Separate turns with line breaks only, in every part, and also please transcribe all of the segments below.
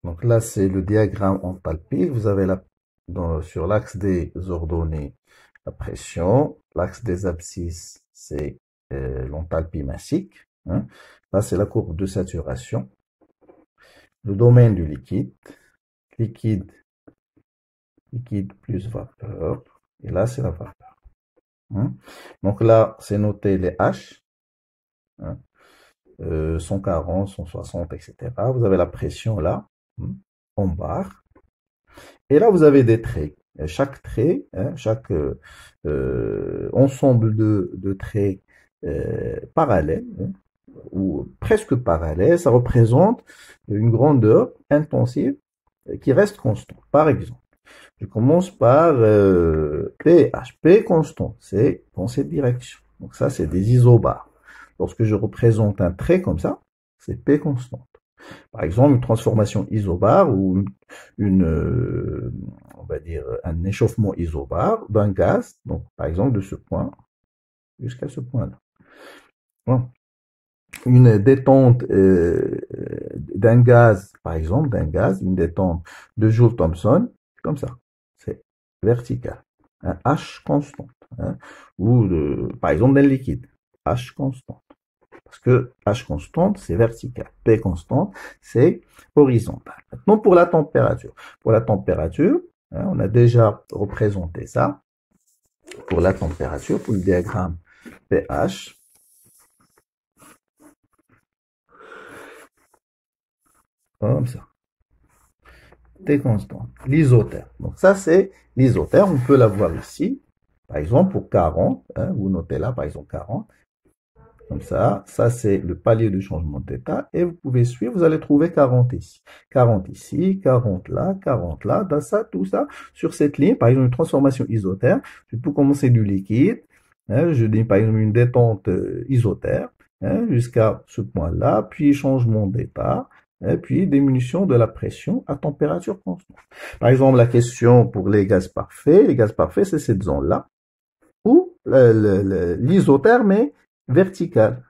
Donc là, c'est le diagramme enthalpie. Vous avez sur l'axe des ordonnées la pression, l'axe des abscisses, c'est l'enthalpie massique. Hein. Là, c'est la courbe de saturation. Le domaine du liquide, liquide plus vapeur. Et là, c'est la vapeur. Hein. Donc là, c'est noté les H. Hein. 140, 160, etc. Vous avez la pression là, en barre. Et là, vous avez des traits. Chaque trait, hein, chaque ensemble de traits parallèles, hein, ou presque parallèles, ça représente une grandeur intensive qui reste constante. Par exemple, je commence par PH. P constant, c'est dans cette direction. Donc ça, c'est des isobars. Lorsque je représente un trait comme ça, c'est P constante. Par exemple, une transformation isobare ou on va dire, un échauffement isobare d'un gaz, donc par exemple de ce point jusqu'à ce point-là. Bon. Une détente d'un gaz, par exemple, une détente de Joule-Thomson, comme ça, c'est vertical, un H constante, hein, ou par exemple d'un liquide, H constante. Parce que H constante, c'est vertical. P constante, c'est horizontal. Maintenant, pour la température. Pour la température, hein, on a déjà représenté ça. Pour la température, pour le diagramme pH, comme ça. T constante. L'isotherme. Donc ça, c'est l'isotherme. On peut l'avoir ici. Par exemple, pour 40, hein, vous notez là, par exemple, 40. Comme ça c'est le palier de changement d'état et vous pouvez suivre, vous allez trouver 40 ici. 40 ici, 40 là, dans ça, tout ça, sur cette ligne, par exemple une transformation isotherme, je peux commencer du liquide, hein, je dis par exemple une détente isotherme, hein, jusqu'à ce point-là, puis changement d'état, et puis diminution de la pression à température constante. Par exemple, la question pour les gaz parfaits, c'est cette zone-là, où l'isotherme est verticale.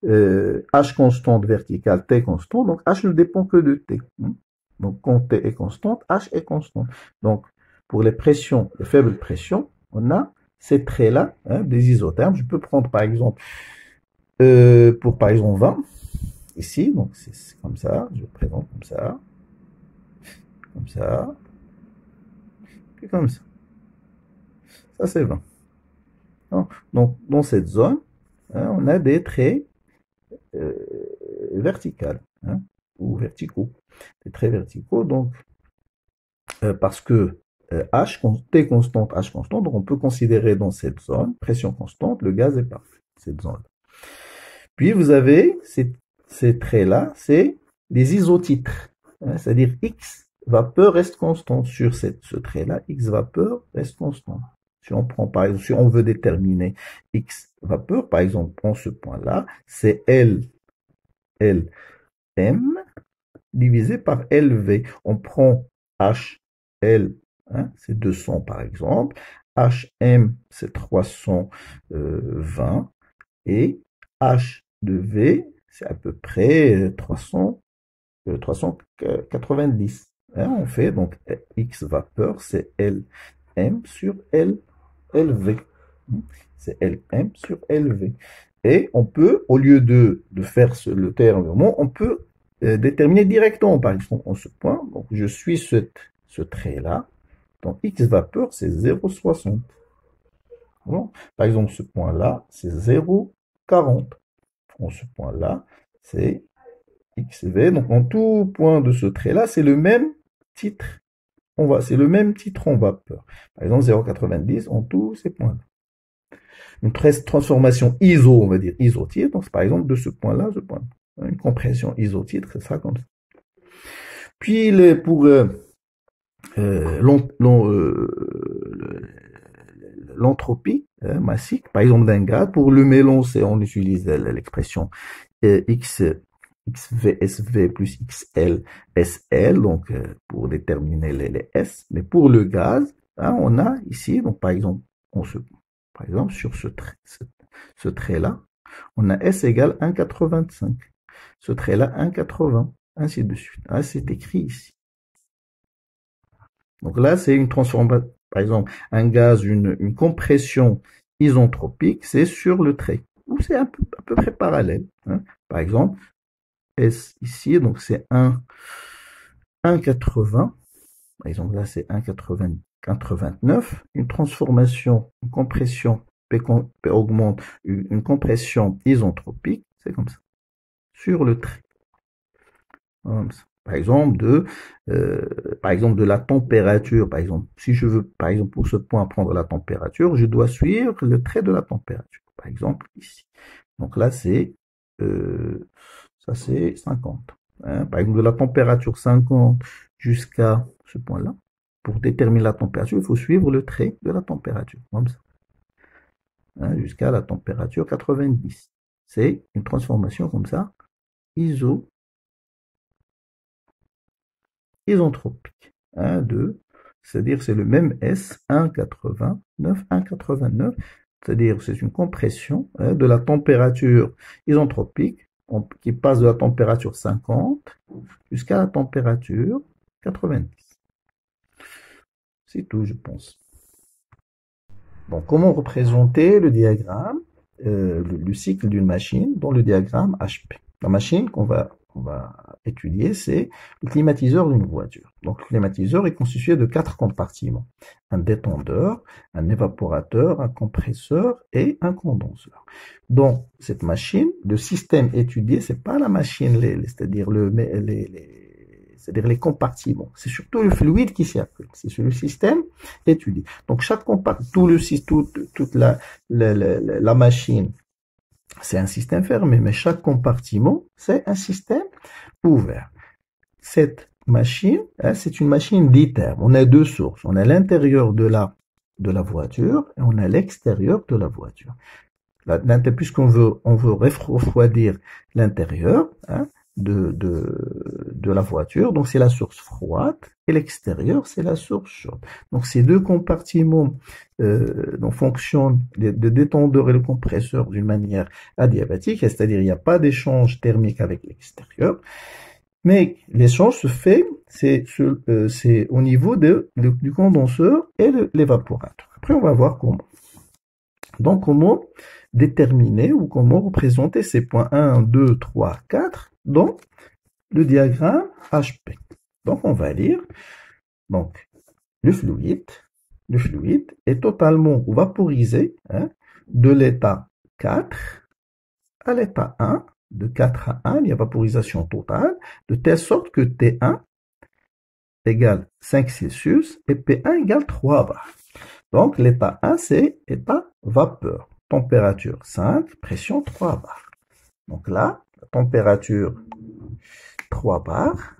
H constante verticale, T constant. Donc, H ne dépend que de T. Donc, quand T est constante, H est constante. Donc, pour les pressions, les faibles pressions, on a ces traits-là, hein, des isothermes. Je peux prendre, par exemple, pour, par exemple, 20, ici. Donc, c'est comme ça. Je présente comme ça. Comme ça. Puis comme ça. Ça, c'est 20. Donc, dans cette zone, hein, on a des traits verticales, hein, ou verticaux, des traits verticaux. Donc, parce que T constante, H constante, donc on peut considérer dans cette zone, pression constante, le gaz est parfait, cette zone. Puis vous avez ces traits-là, c'est les isotitres, hein, c'est-à-dire X vapeur reste constant sur ce trait-là, X vapeur reste constant. Si on prend par exemple, si on veut déterminer X vapeur, par exemple, en ce point-là, c'est LM divisé par LV. On prend HL, hein, c'est 200 par exemple, HM c'est 320 et H de V c'est à peu près 390. Hein, on fait donc X vapeur, c'est LM sur LV. C'est LM sur LV. Et on peut, au lieu de faire le terme, on peut déterminer directement, par exemple, en ce point. Donc, je suis ce trait-là. Donc, X vapeur, c'est 0,60. Bon. Par exemple, ce point-là, c'est 0,40. En ce point-là, c'est XV. Donc, en tout point de ce trait-là, c'est le même titre. C'est le même titre en vapeur. Par exemple, 0,90 en tous ces points-là. Une transformation iso, on va dire isotitre, donc par exemple de ce point-là, ce point. Une compression isotitre, c'est ça comme ça. Puis pour l'entropie massique, par exemple d'un gaz, pour le mélange, on utilise l'expression XVSV plus XLSL, donc pour déterminer les S. Mais pour le gaz, hein, on a ici, donc par exemple, sur ce trait-là, on a S égale 1,85. Ce trait-là, 1,80. ainsi de suite. Hein, c'est écrit ici. Donc là, c'est une transformation, par exemple, un gaz, une compression isentropique, c'est sur le trait, ou c'est à peu près parallèle. Hein. Par exemple, S ici, donc c'est 1,80. Par exemple, là, c'est 1,89. Une transformation, une compression, P augmente, une compression isentropique, c'est comme ça, sur le trait. Comme ça. Par exemple, de la température. Par exemple, si je veux, par exemple, pour ce point, prendre la température, je dois suivre le trait de la température. Par exemple, ici. Donc là, ça c'est 50. Hein. Par exemple, de la température 50 jusqu'à ce point-là. Pour déterminer la température, il faut suivre le trait de la température. Comme ça. Hein, jusqu'à la température 90. C'est une transformation comme ça, isentropique. 1, 2, c'est-à-dire c'est le même S, 1,89, 1,89, c'est-à-dire c'est une compression de la température isentropique qui passe de la température 50 jusqu'à la température 90. C'est tout, je pense. Donc, comment représenter le diagramme, le cycle d'une machine dans le diagramme HP? La machine qu'on va étudier, c'est le climatiseur d'une voiture. Donc, le climatiseur est constitué de 4 compartiments. Un détendeur, un évaporateur, un compresseur et un condenseur. Dans cette machine, le système étudié, c'est pas la machine, c'est-à-dire les compartiments. C'est surtout le fluide qui circule. C'est sur le système étudié. Donc, chaque compartiment, toute la machine, c'est un système fermé, mais chaque compartiment, c'est un système ouvert. Cette machine, hein, c'est une machine d'ITER. On a deux sources. On a l'intérieur de la voiture et on a l'extérieur de la voiture. Puisqu'on veut refroidir l'intérieur, hein, de la voiture, donc c'est la source froide, et l'extérieur, c'est la source chaude. Donc ces deux compartiments fonctionnent, le détendeur et le compresseur, d'une manière adiabatique, c'est-à-dire il n'y a pas d'échange thermique avec l'extérieur, mais l'échange se fait, c'est au niveau du condenseur et l'évaporateur. Après, on va voir comment. Donc, comment déterminer ou comment représenter ces points 1, 2, 3, 4 dans le diagramme HP. Donc, on va lire. Donc, le fluide est totalement vaporisé, hein, de l'état 4 à l'état 1. De 4 à 1, il y a vaporisation totale, de telle sorte que T1 égale 5 Celsius et P1 égale 3 bar. Donc, l'état 1, c'est état vapeur. Température 5, pression 3 bars. Donc là, la température 3 bars,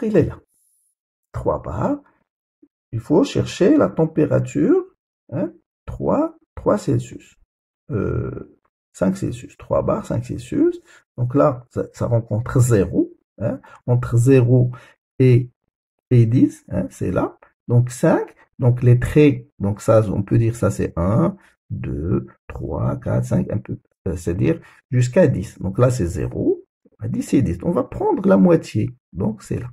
il est là. 3 bars. Il faut chercher la température, hein, 3 Celsius. 5 Celsius. 3 bars, 5 Celsius. Donc là, ça rencontre 0. Hein, entre 0 et 10, hein, c'est là. Donc 5, donc les traits, donc ça, on peut dire ça c'est 1, 2, 3, 4, 5, un peu, c'est-à-dire jusqu'à 10. Donc là c'est 0, à 10 c'est 10. On va prendre la moitié, donc c'est là.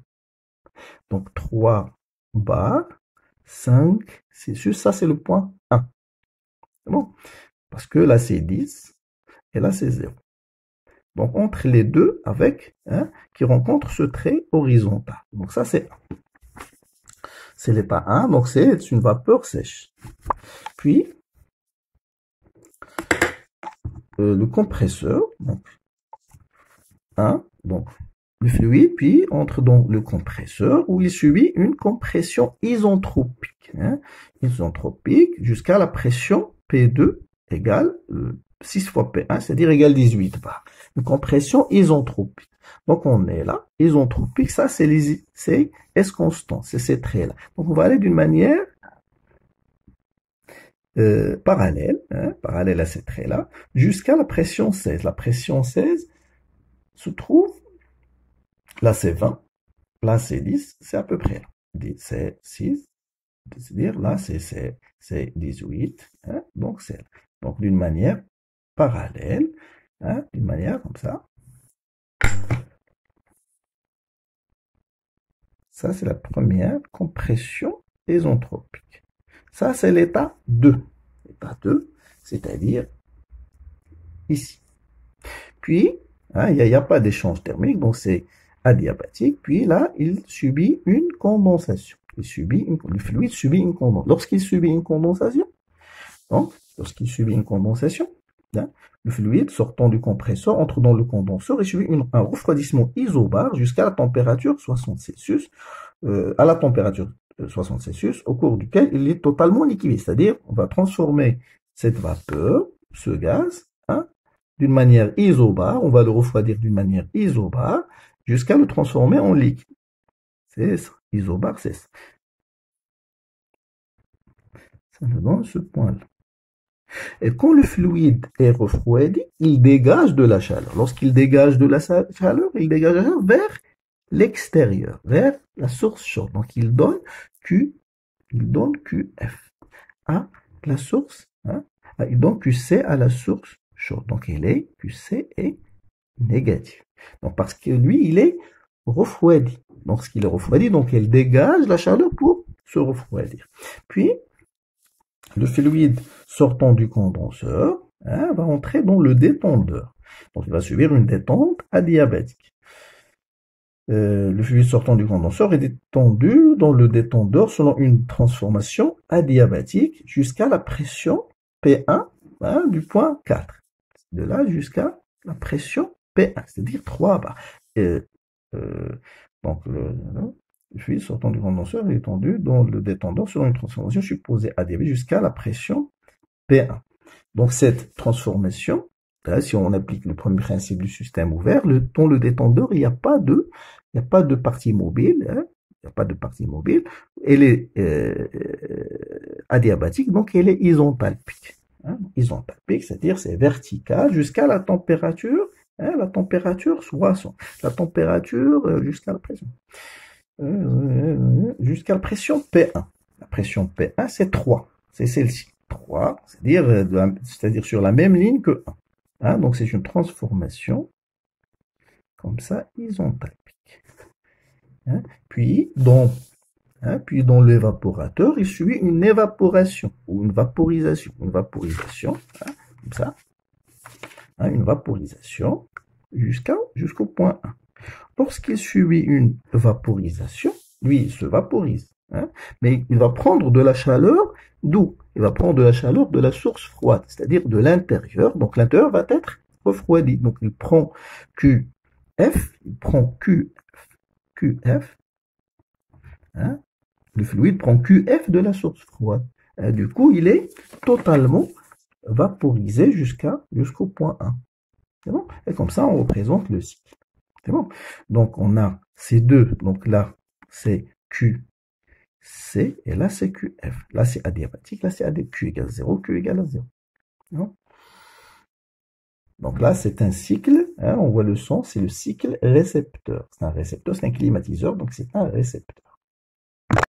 Donc 3 bars, 5, c'est juste ça c'est le point 1. C'est bon? Parce que là c'est 10 et là c'est 0. Donc entre les deux avec, hein, qui rencontre ce trait horizontal. Donc ça c'est 1. C'est l'état 1, donc c'est une vapeur sèche. Puis, le compresseur, donc 1, donc le fluide, puis entre dans le compresseur où il subit une compression isentropique. Hein, isentropique jusqu'à la pression P2 égale 6 fois P1, c'est-à-dire égale 18 bar. Une compression isentropique. Donc on est là, isentropique, ça c'est S constant, c'est ces traits-là. Donc on va aller d'une manière parallèle, hein, parallèle à ces traits-là, jusqu'à la pression 16. La pression 16 se trouve, là c'est 20, là c'est 10, c'est à peu près là. C'est 6, c'est-à-dire là c'est 18, hein, donc c'est là. Donc d'une manière parallèle, hein, d'une manière comme ça. Ça, c'est la première compression ésentropique. Ça, c'est l'état 2. L'état 2, c'est-à-dire ici. Puis, hein, il n'y a pas d'échange thermique, donc c'est adiabatique. Puis là, il subit une condensation. Le fluide subit une condensation. Lorsqu'il subit une condensation, hein, le fluide sortant du compresseur entre dans le condenseur et subit un refroidissement isobare jusqu'à la température 60 Celsius, à la température 60 Celsius, au cours duquel il est totalement liquide. C'est-à-dire, on va transformer cette vapeur, ce gaz, hein, d'une manière isobare, on va le refroidir d'une manière isobare, jusqu'à le transformer en liquide. C'est ça, isobare, c'est ça. Ça nous donne ce point-là. Et quand le fluide est refroidi, il dégage de la chaleur. Lorsqu'il dégage de la chaleur, il dégage la chaleur vers l'extérieur, vers la source chaude. Donc il donne QF à la source, hein, il donne QC à la source chaude. Donc QC est négatif. Donc parce que lui, il est refroidi. Donc lorsqu'il est refroidi, donc il dégage la chaleur pour se refroidir. Puis, le fluide sortant du condenseur, hein, va entrer dans le détendeur. Donc il va subir une détente adiabatique. Le fluide sortant du condenseur est détendu dans le détendeur selon une transformation adiabatique jusqu'à la pression P1, hein, du point 4. De là jusqu'à la pression P1, c'est-à-dire 3 bars. Donc le fluide sortant du condenseur est détendu dans le détendeur selon une transformation supposée adiabatique jusqu'à la pression P1. Donc cette transformation, là, si on applique le premier principe du système ouvert, dans le détendeur, il n'y a pas de partie mobile, hein, il n'y a pas de partie mobile, elle est adiabatique, donc elle est isenthalpique. Hein, isenthalpique, c'est-à-dire c'est vertical jusqu'à la température, hein, la température 60, la température jusqu'à la pression. Jusqu'à la pression P1. La pression P1, c'est 3, c'est celle-ci. 3, c'est-à-dire sur la même ligne que 1. Hein, donc c'est une transformation comme ça, isenthalpique. Hein, puis dans l'évaporateur, il subit une évaporation ou une vaporisation. Une vaporisation, hein, comme ça. Hein, une vaporisation jusqu'au point 1. Lorsqu'il subit une vaporisation, lui, il se vaporise. Hein, mais il va prendre de la chaleur d'où? Il va prendre de la chaleur de la source froide, c'est-à-dire de l'intérieur. Donc l'intérieur va être refroidi. Donc il prend QF, hein, le fluide prend QF de la source froide. Du coup, il est totalement vaporisé jusqu'au point 1. C'est bon? Et comme ça, on représente le cycle. C'est bon? Donc on a ces deux. Donc là, c'est QC, et là, c'est QF. Là, c'est adiabatique, là, c'est adiabatique. Q égale 0, Q égale à 0. Non? Donc là, c'est un cycle, hein, on voit le son, c'est le cycle récepteur. C'est un récepteur, c'est un climatiseur, donc c'est un récepteur.